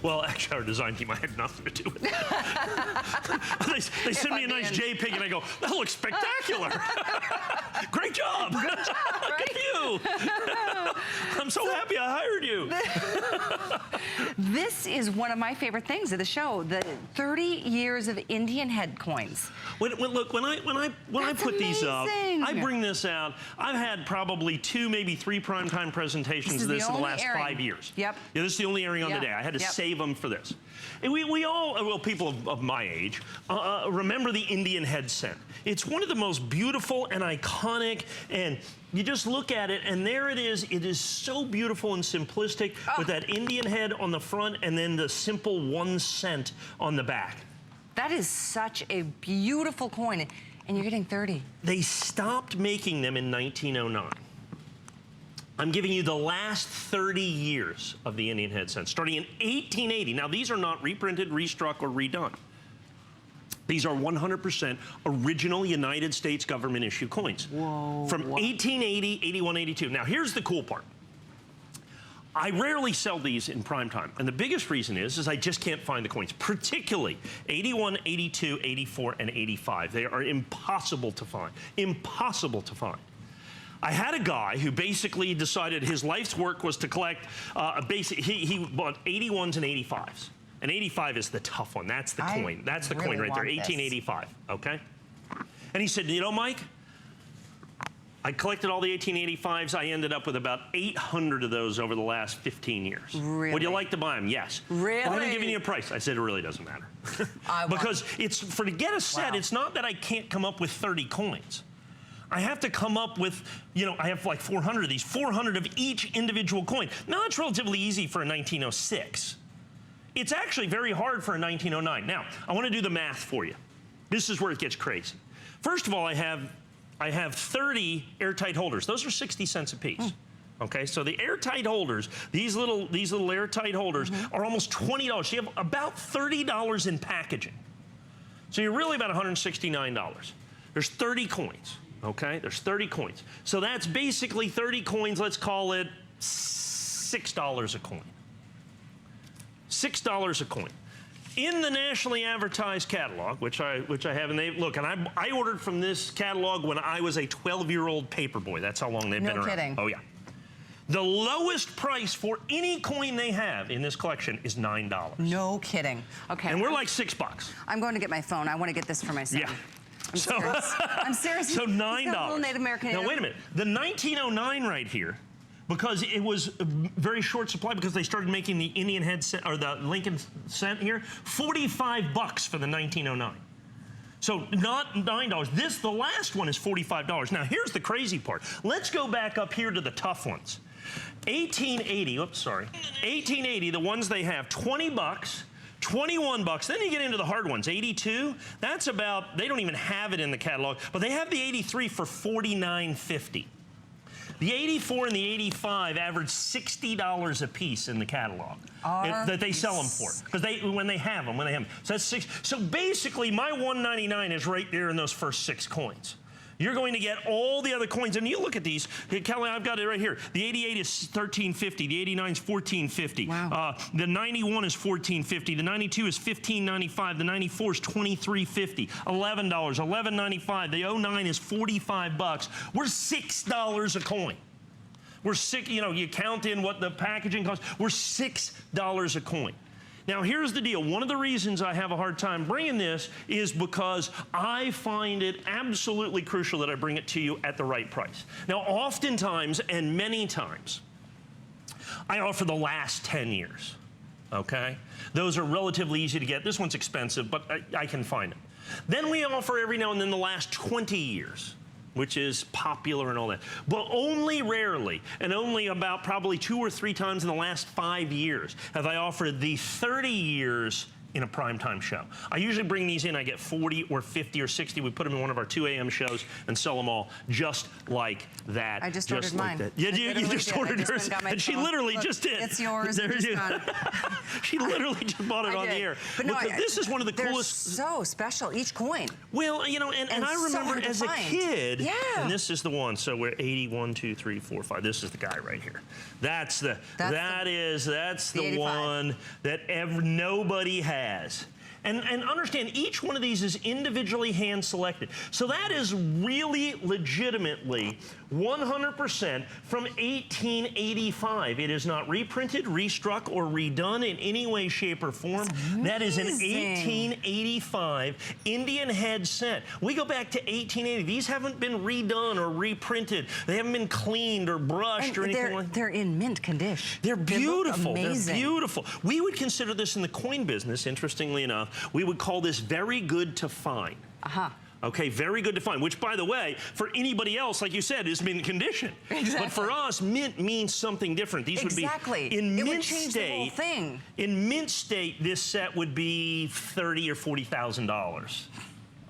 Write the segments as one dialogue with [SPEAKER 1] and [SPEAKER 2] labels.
[SPEAKER 1] Well, actually, our design team, I had nothing to do with it. they send me a nice JPEG, and I go, that looks spectacular. Great job.
[SPEAKER 2] Good job, right?
[SPEAKER 1] Good you. I'm so happy I hired you.
[SPEAKER 2] This is one of my favorite things of the show, the 30 years of Indian head coins.
[SPEAKER 1] Look, when I put these up, I bring this out. I've had probably 2, maybe 3 primetime presentations of this in the last 5 years.
[SPEAKER 2] Yep.
[SPEAKER 1] Yeah, this is the only airing on the day. I had to save them for this. And we all, well, people of my age, remember the Indian head scent. It's one of the most beautiful and iconic, and you just look at it, and there it is. It is so beautiful and simplistic with that Indian head on the front and then the simple 1 cent on the back.
[SPEAKER 2] That is such a beautiful coin, and you're getting 30.
[SPEAKER 1] They stopped making them in 1909. I'm giving you the last 30 years of the Indian head cent, starting in 1880. Now, these are not reprinted, restruck, or redone. These are 100% original United States government issue coins.
[SPEAKER 2] Whoa.
[SPEAKER 1] From 1880, 81, 82. Now, here's the cool part. I rarely sell these in prime time, and the biggest reason is I just can't find the coins, particularly 81, 82, 84, and 85. They are impossible to find. Impossible to find. I had a guy who basically decided his life's work was to collect, he bought 81s and 85s. And 85 is the tough one. That's the coin. That's the coin right there, 1885, okay? And he said, you know, Mike, I collected all the 1885s. I ended up with about 800 of those over the last 15 years.
[SPEAKER 2] Really?
[SPEAKER 1] Would you like to buy them? Yes.
[SPEAKER 2] Really?
[SPEAKER 1] I'm going to give you a price. I said, it really doesn't matter. Because it's, to get a set, it's not that I can't come up with 30 coins. I have to come up with, you know, I have like 400 of these, 400 of each individual coin. Now, it's relatively easy for a 1906. It's actually very hard for a 1909. Now, I want to do the math for you. This is where it gets crazy. First of all, I have 30 airtight holders. Those are 60 cents a piece. Okay, so the airtight holders, these little airtight holders are almost $20. So you have about $30 in packaging. So you're really about $169. There's 30 coins. Okay, there's 30 coins. So that's basically 30 coins, let's call it $6 a coin. $6 a coin. In the nationally advertised catalog, which I have, and look, and I ordered from this catalog when I was a 12-year-old paperboy. That's how long they've been around.
[SPEAKER 2] No kidding.
[SPEAKER 1] Oh, yeah. The lowest price for any coin they have in this collection is $9.
[SPEAKER 2] No kidding. Okay.
[SPEAKER 1] And we're like $6.
[SPEAKER 2] I'm going to get my phone. I want to get this for my son.
[SPEAKER 1] Yeah.
[SPEAKER 2] I'm serious. I'm serious.
[SPEAKER 1] So $9.
[SPEAKER 2] Little Native American.
[SPEAKER 1] Now, wait a minute. The 1909 right here, because it was a very short supply because they started making the Indian head cent, or the Lincoln cent here, $45 for the 1909. So not $9. The last one is $45. Now, here's the crazy part. Let's go back up here to the tough ones. 1880, oops, sorry. 1880, the ones they have, $20. 21 bucks. Then you get into the hard ones. 82, that's about, they don't even have it in the catalog, but they have the 83 for $49.50. The 84 and the 85 average $60 a piece in the catalog that they sell them for, because when they have them. So that's So basically, my $1.99 is right there in those first 6 coins. You're going to get all the other coins, and you look at these. Kelly, I've got it right here. The 88 is $13.50. The 89 is $14.50.
[SPEAKER 2] Wow.
[SPEAKER 1] The 91 is $14.50. The 92 is $15.95. The 94 is $23.50. $11. $11.95. The 09 is $45. We're $6 a coin. We're you know, you count in what the packaging costs. We're $6 a coin. Now, here's the deal. One of the reasons I have a hard time bringing this is because I find it absolutely crucial that I bring it to you at the right price. Now, oftentimes and many times, I offer the last 10 years, okay? Those are relatively easy to get. This one's expensive, but I can find them. Then we offer every now and then the last 20 years. Which is popular and all that. But only rarely, and only about probably 2 or 3 times in the last 5 years, have I offered the 30 years in a primetime show. I usually bring these in, I get 40 or 50 or 60. We put them in one of our 2 a.m. shows and sell them all just like that.
[SPEAKER 2] I just
[SPEAKER 1] ordered
[SPEAKER 2] mine.
[SPEAKER 1] That. Yeah, you just ordered yours. And she literally just did.
[SPEAKER 2] It's yours.
[SPEAKER 1] There you go. She literally just bought it on the air.
[SPEAKER 2] But no,
[SPEAKER 1] this is one of the coolest.
[SPEAKER 2] So special, each coin.
[SPEAKER 1] Well, you know, and I remember as a kid,
[SPEAKER 2] yeah.
[SPEAKER 1] and this is the one, so we're 81, 2, 3, 4, 5. This is the guy right here. That's the one that nobody has. And understand, each one of these is individually hand-selected. So that is really legitimately 100% from 1885. It is not reprinted, restruck, or redone in any way, shape, or form. That is an 1885 Indian head cent. We go back to 1880. These haven't been redone or reprinted. They haven't been cleaned or brushed or anything like that.
[SPEAKER 2] They're in mint condition.
[SPEAKER 1] They're beautiful.
[SPEAKER 2] They're
[SPEAKER 1] beautiful. We would consider this in the coin business, interestingly enough, we would call this very good to find. Okay, very good to find, which, by the way, for anybody else, like you said, is mint condition.
[SPEAKER 2] Exactly.
[SPEAKER 1] But for us, mint means something different. These would be in mint state.
[SPEAKER 2] The whole thing.
[SPEAKER 1] In mint state, this set would be $30,000 or $40,000.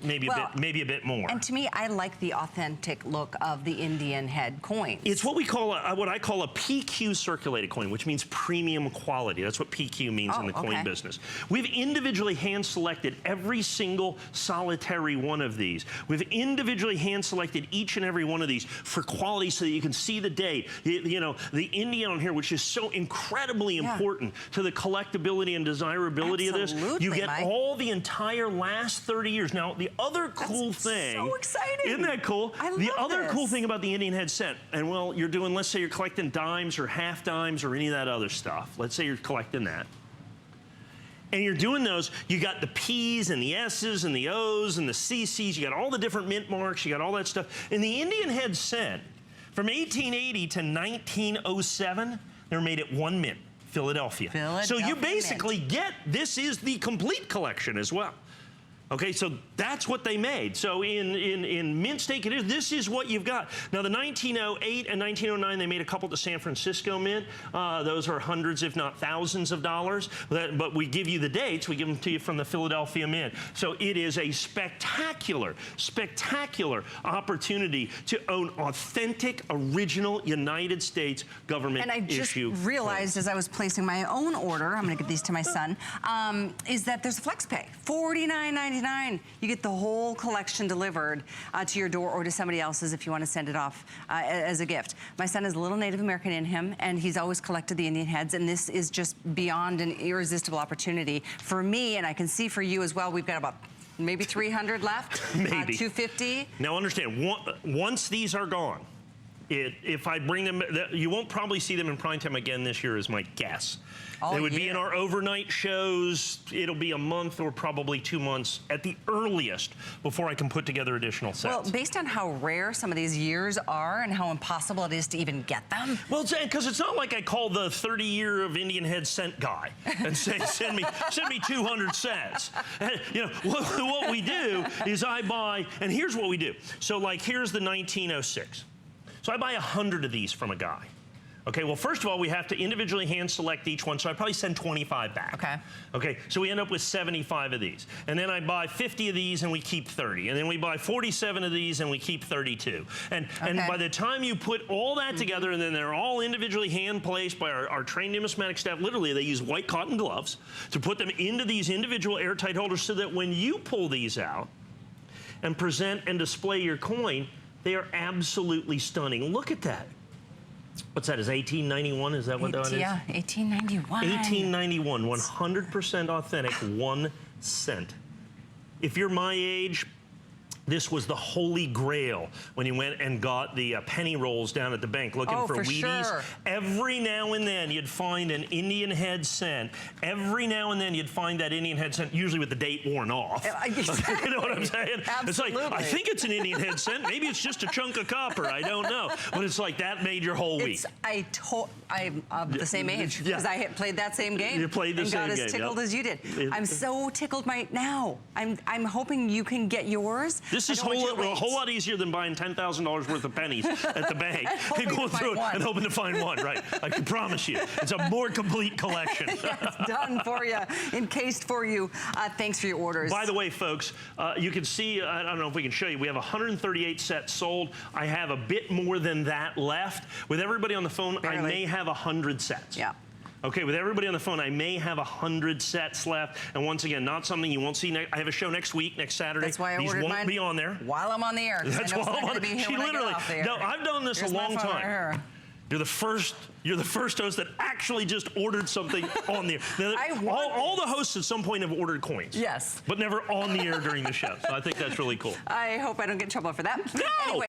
[SPEAKER 1] Maybe a bit more.
[SPEAKER 2] And to me, I like the authentic look of the Indian head coins.
[SPEAKER 1] It's what we call what I call a PQ circulated coin, which means premium quality. That's what PQ means in the coin business. We've individually hand-selected every single solitary one of these. We've individually hand-selected each and every one of these for quality so that you can see the date. You know, the Indian on here, which is so incredibly important to the collectability and desirability of this. You get all the entire last 30 years. Now, the other cool thing.
[SPEAKER 2] So exciting.
[SPEAKER 1] Isn't that cool?
[SPEAKER 2] I love
[SPEAKER 1] the other
[SPEAKER 2] this.
[SPEAKER 1] cool thing about the Indian head cent, and well, you're doing, let's say you're collecting dimes or half dimes or any of that other stuff. Let's say you're collecting that. And you're doing those, you got the P's and the S's and the O's and the CC's, you got all the different mint marks, you got all that stuff. In the Indian head cent, from 1880 to 1907, they were made at one mint, Philadelphia. So you basically get, this is the complete collection as well. Okay, so that's what they made. So in mint state condition, this is what you've got. Now, the 1908 and 1909, they made a couple at the San Francisco Mint. Those are hundreds, if not thousands of dollars. But we give you the dates. We give them to you from the Philadelphia Mint. So it is a spectacular, spectacular opportunity to own authentic, original United States government issue.
[SPEAKER 2] And I just realized as I was placing my own order, I'm going to give these to my son, is that there's a flex pay, $49.99. You get the whole collection delivered to your door or to somebody else's if you want to send it off as a gift. My son is a little Native American in him, and he's always collected the Indian heads, and this is just beyond an irresistible opportunity for me, and I can see for you as well. We've got about maybe 300 left,
[SPEAKER 1] maybe
[SPEAKER 2] 250.
[SPEAKER 1] Now understand, once these are gone, if I bring them, you won't probably see them in prime time again this year is my guess. They would be in our overnight shows. It'll be a month or probably 2 months at the earliest before I can put together additional sets.
[SPEAKER 2] Well, based on how rare some of these years are and how impossible it is to even get them.
[SPEAKER 1] Well, because it's not like I call the 30-year of Indian head cent guy and say, send me 200 cents. You know, what we do is I buy, and here's what we do. So like, here's the 1906. So I buy 100 of these from a guy. Okay, well, first of all, we have to individually hand select each one, so I probably send 25 back.
[SPEAKER 2] Okay.
[SPEAKER 1] Okay, so we end up with 75 of these. And then I buy 50 of these and we keep 30. And then we buy 47 of these and we keep 32. And by the time you put all that together, and then they're all individually hand placed by our trained numismatic staff, literally they use white cotton gloves to put them into these individual airtight holders so that when you pull these out and present and display your coin, they are absolutely stunning. Look at that. What's that, is 1891? Is that what that is?
[SPEAKER 2] Yeah, 1891.
[SPEAKER 1] 1891, 100% authentic, 1 cent. If you're my age, this was the holy grail when you went and got the penny rolls down at the bank looking for Wheaties.
[SPEAKER 2] Sure.
[SPEAKER 1] Every now and then you'd find an Indian head cent. Every now and then you'd find that Indian head cent, usually with the date worn off.
[SPEAKER 2] Exactly.
[SPEAKER 1] You know what I'm saying?
[SPEAKER 2] Absolutely.
[SPEAKER 1] It's like, I think it's an Indian head cent. Maybe it's just a chunk of copper. I don't know. But it's like that made your whole week.
[SPEAKER 2] I'm of the same age because I played that same game.
[SPEAKER 1] You played the same game.
[SPEAKER 2] And got as tickled as you did. I'm so tickled now. I'm hoping you can get yours.
[SPEAKER 1] This is a whole lot easier than buying $10,000 worth of pennies at the bank and going through it and hoping to find one, right? I can promise you. It's a more complete collection.
[SPEAKER 2] Yes, done for you, encased for you. Thanks for your orders.
[SPEAKER 1] By the way, folks, you can see, I don't know if we can show you, we have 138 sets sold. I have a bit more than that left. With everybody on the phone, I may have 100 sets.
[SPEAKER 2] Yeah.
[SPEAKER 1] Okay, with everybody on the phone, I may have 100 sets left. And once again, not something you won't see. I have a show next week, next Saturday.
[SPEAKER 2] That's why I
[SPEAKER 1] These
[SPEAKER 2] ordered
[SPEAKER 1] won't
[SPEAKER 2] mine
[SPEAKER 1] be on there.
[SPEAKER 2] while I'm on the air.
[SPEAKER 1] That's why I'm on it. She literally, no, I've done this a long time. You're the first host that actually just ordered something on the air. All the hosts at some point have ordered coins.
[SPEAKER 2] Yes.
[SPEAKER 1] But never on the air during the show. So I think that's really cool.
[SPEAKER 2] I hope I don't get in trouble for that.
[SPEAKER 1] No!
[SPEAKER 2] Anyway.